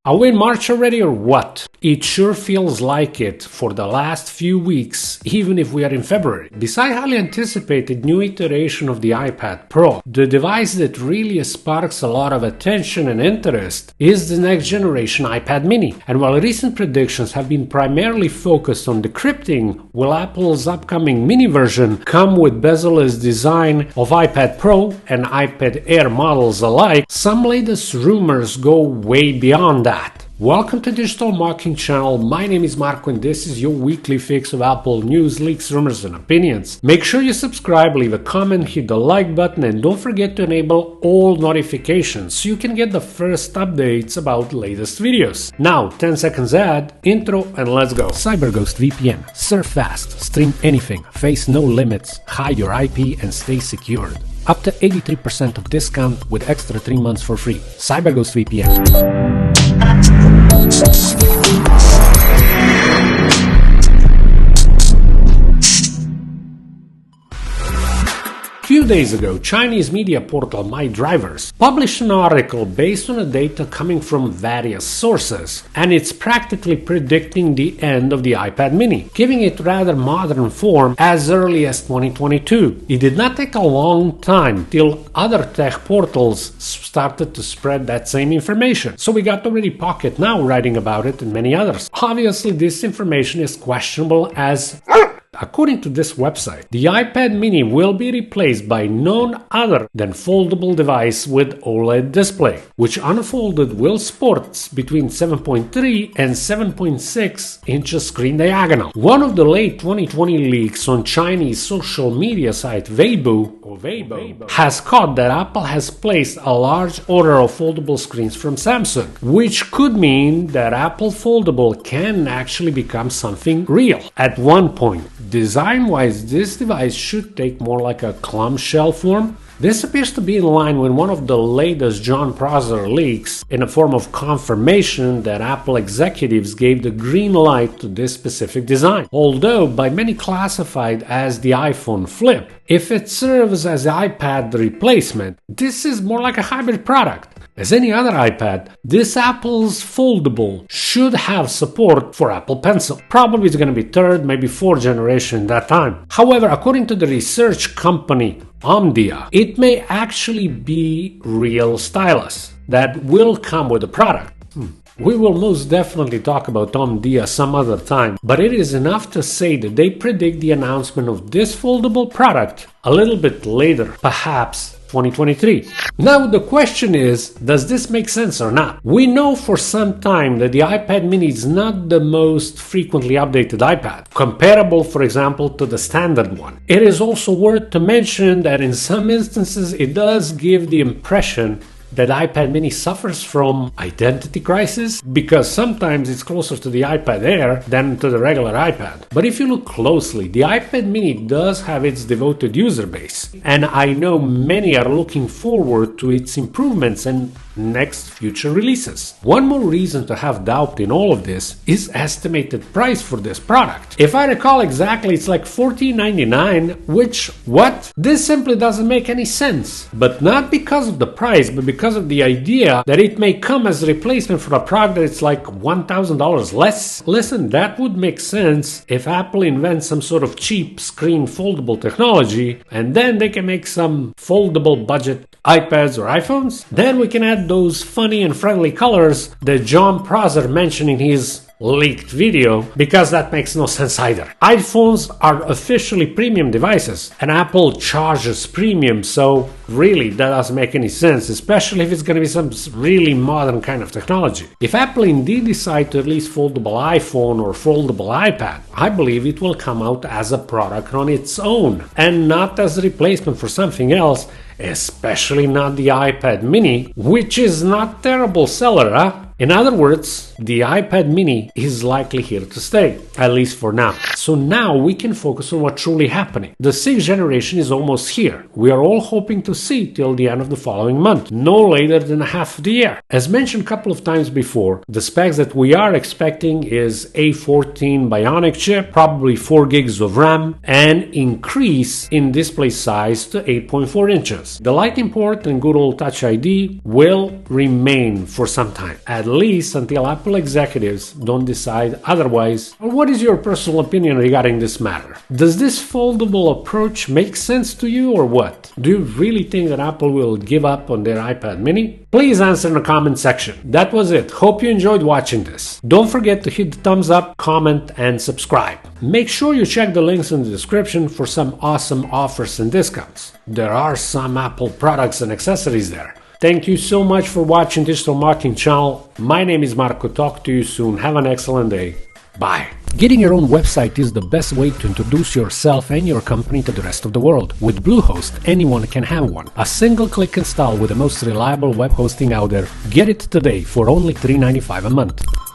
Are we in March already or what? It sure feels like it for the last few weeks, even if we are in February. Besides highly anticipated new iteration of the iPad Pro, the device that really sparks a lot of attention and interest is the next generation iPad mini. And while recent predictions have been primarily focused on decrypting, will Apple's upcoming mini version come with bezel-less design of iPad Pro and iPad Air models alike? Some latest rumors go way beyond that. Welcome to Digital Marketing Channel. My name is Marco and this is your weekly fix of Apple news, leaks, rumors and opinions. Make sure you subscribe, leave a comment, hit the like button and don't forget to enable all notifications so you can get the first updates about latest videos. Now 10 seconds ad, intro and let's go. CyberGhost VPN. Surf fast, stream anything, face no limits, hide your IP and stay secured. Up to 83% of discount with extra 3 months for free. CyberGhost VPN. A few days ago, Chinese media portal My Drivers published an article based on the data coming from various sources, and it's practically predicting the end of the iPad mini, giving it rather modern form as early as 2022. It did not take a long time till other tech portals started to spread that same information, so we got already Pocket Now writing about it and many others. Obviously, this information is questionable as according to this website, the iPad mini will be replaced by none other than foldable device with OLED display, which unfolded will sport between 7.3 and 7.6 inches screen diagonal. One of the late 2020 leaks on Chinese social media site Weibo has caught that Apple has placed a large order of foldable screens from Samsung, which could mean that Apple Foldable can actually become something real at one point. Design-wise, this device should take more like a clamshell form. This appears to be in line with one of the latest Jon Prosser leaks in a form of confirmation that Apple executives gave the green light to this specific design, although by many classified as the iPhone Flip. If it serves as the iPad replacement, this is more like a hybrid product. As any other iPad, this Apple's Foldable should have support for Apple Pencil. Probably it's going to be third, maybe fourth generation that time. However, according to the research company Omdia, it may actually be real stylus that will come with the product. We will most definitely talk about Omdia some other time, but it is enough to say that they predict the announcement of this foldable product a little bit later, perhaps 2023. Now the question is, does this make sense or not? We know for some time that the iPad mini is not the most frequently updated iPad, comparable for example to the standard one. It is also worth to mention that in some instances it does give the impression that iPad mini suffers from identity crisis because sometimes it's closer to the iPad Air than to the regular iPad. But if you look closely, the iPad mini does have its devoted user base, and I know many are looking forward to its improvements and next future releases. One more reason to have doubt in all of this is estimated price for this product. If I recall exactly, it's like $14.99, which, what? This simply doesn't make any sense. But not because of the price, but because of the idea that it may come as a replacement for a product that's like $1,000 less. Listen, that would make sense if Apple invents some sort of cheap screen foldable technology and then they can make some foldable budget iPads or iPhones. Then we can add those funny and friendly colors that Jon Prosser mentioned in his leaked video, because that makes no sense either. iPhones are officially premium devices and Apple charges premium, so really that doesn't make any sense, especially if it's going to be some really modern kind of technology. If Apple indeed decide to release foldable iPhone or foldable iPad, I believe it will come out as a product on its own and not as a replacement for something else, especially not the iPad mini, which is not terrible seller, huh? In other words, the iPad mini is likely here to stay, at least for now. So now we can focus on what's truly happening. The 6th generation is almost here. We are all hoping to see it till the end of the following month, no later than half of the year. As mentioned a couple of times before, the specs that we are expecting is A14 Bionic chip, probably 4 gigs of RAM, and increase in display size to 8.4 inches. The Lightning port and good old Touch ID will remain for some time, at least until Apple executives don't decide otherwise. Or what is your personal opinion regarding this matter? Does this foldable approach make sense to you or what? Do you really think that Apple will give up on their iPad mini? Please answer in the comment section. That was it. Hope you enjoyed watching this. Don't forget to hit the thumbs up, comment, and subscribe. Make sure you check the links in the description for some awesome offers and discounts. There are some Apple products and accessories there. Thank you so much for watching Digital Marketing Channel. My name is Marco. Talk to you soon. Have an excellent day. Bye. Getting your own website is the best way to introduce yourself and your company to the rest of the world. With Bluehost, anyone can have one. A single-click install with the most reliable web hosting out there. Get it today for only $3.95 a month.